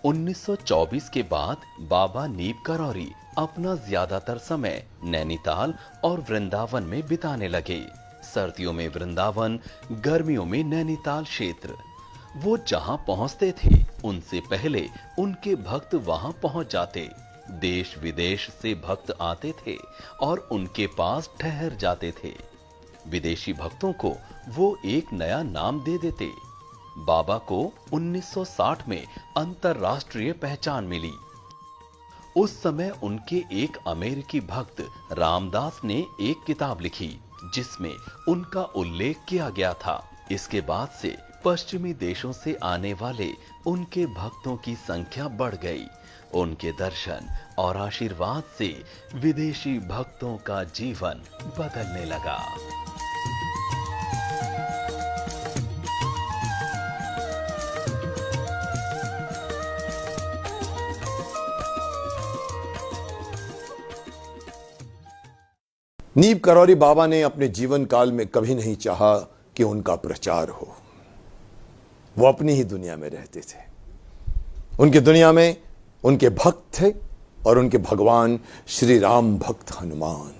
1924 के बाद बाबा नीब करौरी अपना ज्यादातर समय नैनीताल और वृंदावन में बिताने लगे। सर्दियों में वृंदावन, गर्मियों में नैनीताल क्षेत्र। वो जहां पहुंचते थे उनसे पहले उनके भक्त वहां पहुंच जाते। देश विदेश से भक्त आते थे और उनके पास ठहर जाते थे। विदेशी भक्तों को वो एक नया नाम दे देते। बाबा को 1960 में अंतरराष्ट्रीय पहचान मिली। उस समय उनके एक अमेरिकी भक्त रामदास ने एक किताब लिखी जिसमें उनका उल्लेख किया गया था। इसके बाद से पश्चिमी देशों से आने वाले उनके भक्तों की संख्या बढ़ गई। उनके दर्शन और आशीर्वाद से विदेशी भक्तों का जीवन बदलने लगा। नीब करौरी बाबा ने अपने जीवन काल में कभी नहीं चाहा कि उनका प्रचार हो। वो अपनी ही दुनिया में रहते थे। उनकी दुनिया में उनके भक्त थे और उनके भगवान श्री राम भक्त हनुमान।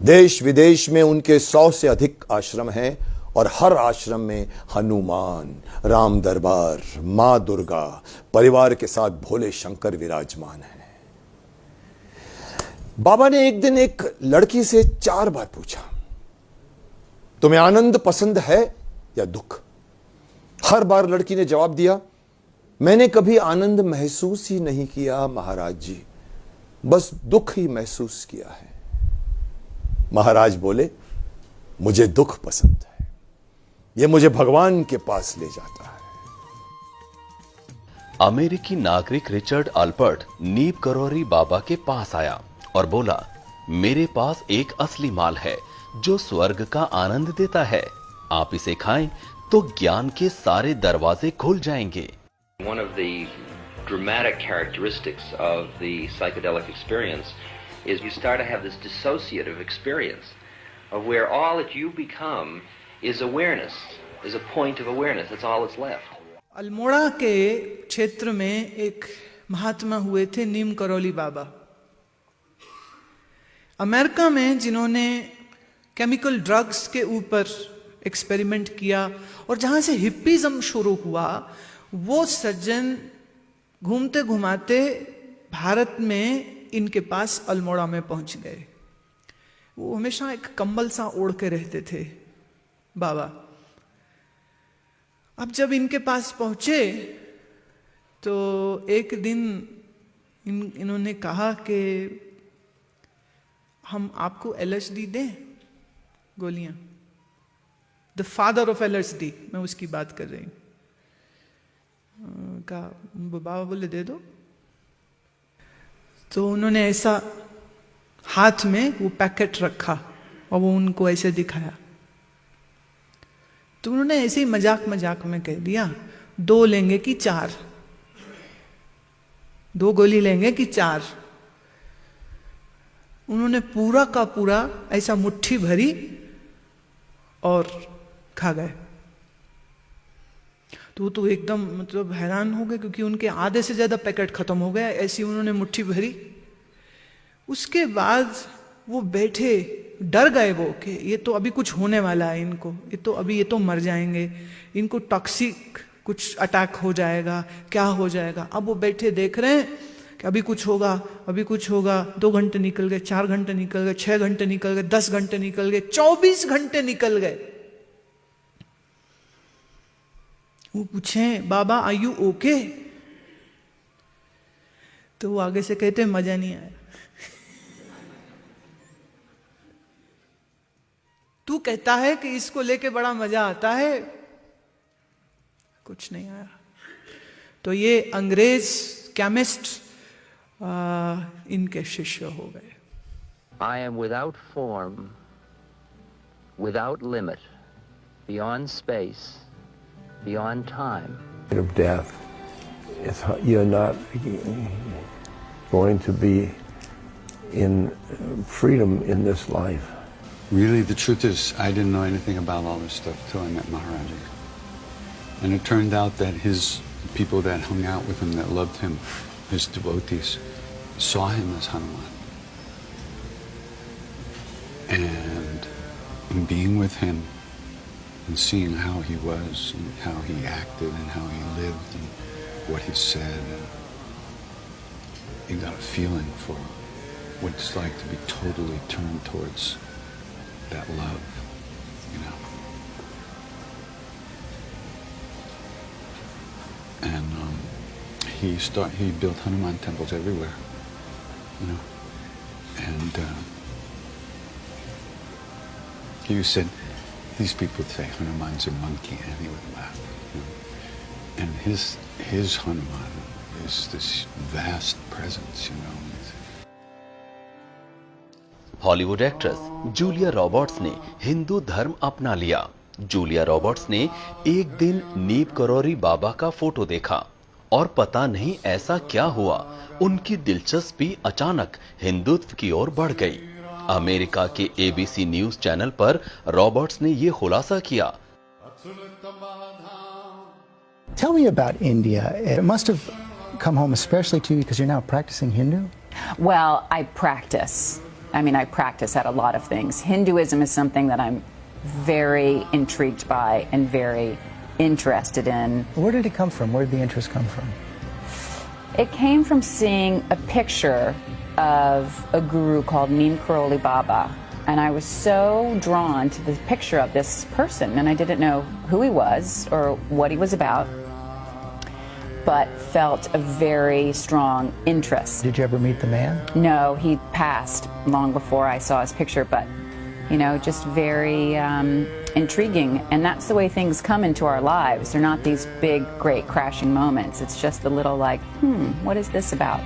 देश विदेश में उनके 100 से अधिक आश्रम हैं और हर आश्रम में हनुमान, राम दरबार, मां दुर्गा, परिवार के साथ भोले शंकर विराजमान हैं। बाबा ने एक दिन एक लड़की से 4 बार पूछा, तुम्हें आनंद पसंद है या दुख? हर बार लड़की ने जवाब दिया, मैंने कभी आनंद महसूस ही नहीं किया महाराज जी, बस दुख ही महसूस किया है। महाराज बोले, मुझे दुख पसंद है, यह मुझे भगवान के पास ले जाता है। अमेरिकी नागरिक रिचर्ड अल्बर्ट नीब करौरी बाबा के पास आया और बोला, मेरे पास एक असली माल है जो स्वर्ग का आनंद देता है। आप इसे खाएं तो ज्ञान के सारे दरवाजे खुल जाएंगे। One of the dramatic characteristics of the psychedelic experience is you start to have this dissociative experience of where all that you become is awareness, is a point of awareness. That's all that's left. Almora के क्षेत्र में एक महात्मा हुए थे नीम करौली बाबा। America में जिन्होंने chemical drugs के ऊपर एक्सपेरिमेंट किया और जहां से हिप्पीज़म शुरू हुआ, वो सज्जन घूमते घुमाते भारत में इनके पास अल्मोड़ा में पहुंच गए। वो हमेशा एक कंबल सा ओढ़ के रहते थे बाबा। अब जब इनके पास पहुंचे तो एक दिन इन्होंने कहा कि हम आपको LSD दें, गोलियां। द फादर ऑफ LSD, मैं उसकी बात कर रही हूं। कहा, बाबा बोले दे दो। तो उन्होंने ऐसा हाथ में वो पैकेट रखा और वो उनको ऐसे दिखाया। तो उन्होंने ऐसे ही मजाक मजाक में कह दिया, 2 लेंगे कि 4? 2 गोली लेंगे कि 4? उन्होंने पूरा का पूरा ऐसा मुट्ठी भरी और खा गए। तो एकदम मतलब हैरान हो गए, क्योंकि उनके आधे से ज्यादा पैकेट खत्म हो गया। ऐसी उन्होंने मुट्ठी भरी। उसके बाद वो बैठे, डर गए वो कि ये तो अभी कुछ होने वाला है इनको, ये तो मर जाएंगे, इनको टॉक्सिक कुछ अटैक हो जाएगा, क्या हो जाएगा। अब वो बैठे देख रहे हैं कि अभी कुछ होगा, अभी कुछ होगा। 2 घंटे निकल गए, 4 घंटे निकल गए, 6 घंटे निकल गए, 10 घंटे निकल गए, 24 घंटे निकल गए। वो पूछे, बाबा आर यू ओके? तो वो आगे से कहते, मजा नहीं आया। तू कहता है कि इसको लेके बड़ा मजा आता है, कुछ नहीं आया। तो ये अंग्रेज केमिस्ट इनके शिष्य हो गए। I am without form, without limit, beyond space, beyond time. Of death, you're not going to be in freedom in this life. Really, the truth is, I didn't know anything about all this stuff till I met Maharaji. And it turned out that his people that hung out with him, that loved him, his devotees, saw him as Hanuman. And in being with him and seeing how he was and how he acted and how he lived and what he said, and you got a feeling for what it's like to be totally turned towards that love, you know. And he built Hanuman temples everywhere, you know. And he said, these people say Hanuman's a monkey, and he would laugh. You know? And his Hanuman is this vast presence, you know. Hollywood actress Julia Roberts ने हिंदू धर्म अपना लिया। Julia Roberts ने एक दिन नीब करौरी बाबा का photo देखा और पता नहीं ऐसा क्या हुआ, उनकी दिलचस्पी अचानक हिंदुत्व की ओर बढ़ गई। अमेरिका के एबीसी न्यूज चैनल पर रॉबर्ट्स ने ये खुलासा किया। Tell me about India. It must have come home especially to you because you're now practicing Hindu? Well, I practice. I practice at a lot of things. Hinduism is something that I'm very intrigued by and very interested in. Where did it come from? Where did the interest come from? It came from seeing a picture of a guru called Neem Karoli Baba. And I was so drawn to the picture of this person, and I didn't know who he was or what he was about, but felt a very strong interest. Did you ever meet the man? No, he passed long before I saw his picture, but, just very intriguing. And that's the way things come into our lives. They're not these big, great crashing moments. It's just the little what is this about?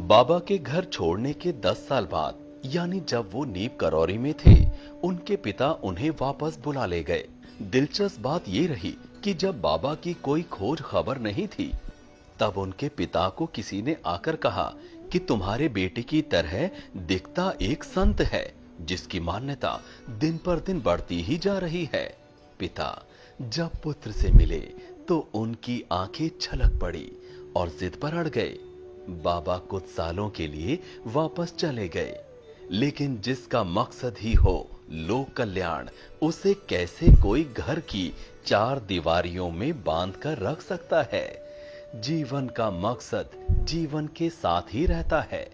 बाबा के घर छोड़ने के 10 साल बाद, यानी जब वो नीब करौरी में थे, उनके पिता उन्हें वापस बुला ले गए। दिलचस्प बात ये रही कि जब बाबा की कोई खोज खबर नहीं थी, तब उनके पिता को किसी ने आकर कहा कि तुम्हारे बेटे की तरह दिखता एक संत है जिसकी मान्यता दिन पर दिन बढ़ती ही जा रही है। पिता जब पुत्र से मिले तो उनकी आंखें छलक पड़ी और जिद पर अड़ गए। बाबा कुछ सालों के लिए वापस चले गए, लेकिन जिसका मकसद ही हो लोक कल्याण, उसे कैसे कोई घर की 4 दीवारियों में बांधकर रख सकता है। जीवन का मकसद जीवन के साथ ही रहता है।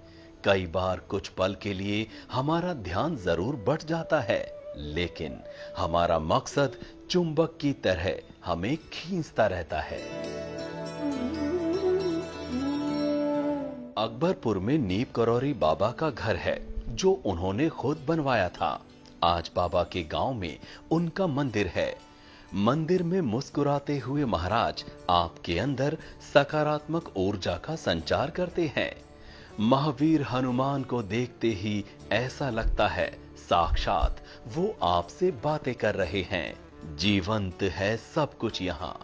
कई बार कुछ पल के लिए हमारा ध्यान जरूर बट जाता है, लेकिन हमारा मकसद चुंबक की तरह हमें खींचता रहता है। अकबरपुर में नीब करौरी बाबा का घर है, जो उन्होंने खुद बनवाया था। आज बाबा के गांव में उनका मंदिर है। मंदिर में मुस्कुराते हुए महाराज आपके अंदर सकारात्मक ऊर्जा का संचार करते हैं। महावीर हनुमान को देखते ही ऐसा लगता है साक्षात वो आपसे बातें कर रहे हैं। जीवंत है सब कुछ यहाँ।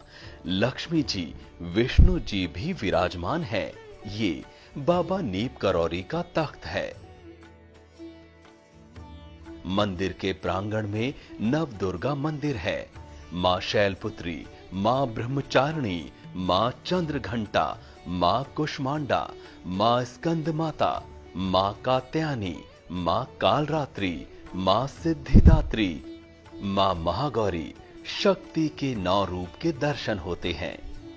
लक्ष्मी जी, विष्णु जी भी विराजमान है। ये बाबा नीब करौरी का तख्त है। मंदिर के प्रांगण में नव दुर्गा मंदिर है। मां शैलपुत्री, मां ब्रह्मचारिणी, मां चंद्रघंटा, मां कुष्मांडा, मां स्कंद माता, मां कात्यायनी, मां कालरात्रि, मां सिद्धिदात्री, मां महागौरी, शक्ति के 9 रूप के दर्शन होते हैं।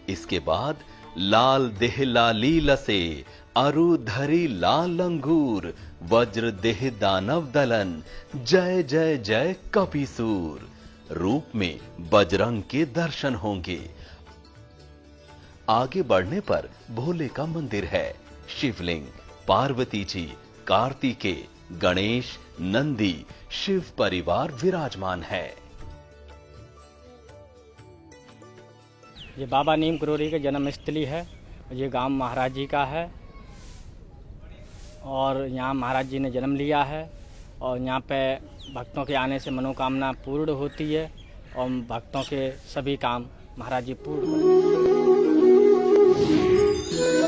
इसके बाद लाल देह लाली लसे, अरु धरी लाल अंगूर, वज्र देह दानव दलन, जय जय जय कपिसूर रूप में बजरंग के दर्शन होंगे। आगे बढ़ने पर भोले का मंदिर है। शिवलिंग, पार्वती जी, कार्तिकेय, गणेश, नंदी, शिव परिवार विराजमान है। ये बाबा नीम करोली के जन्म स्थली है। ये गांव महाराज जी का है और यहाँ महाराज जी ने जन्म लिया है और यहाँ पे भक्तों के आने से मनोकामना पूर्ण होती है और भक्तों के सभी काम महाराज जी पूर्ण करते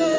हैं।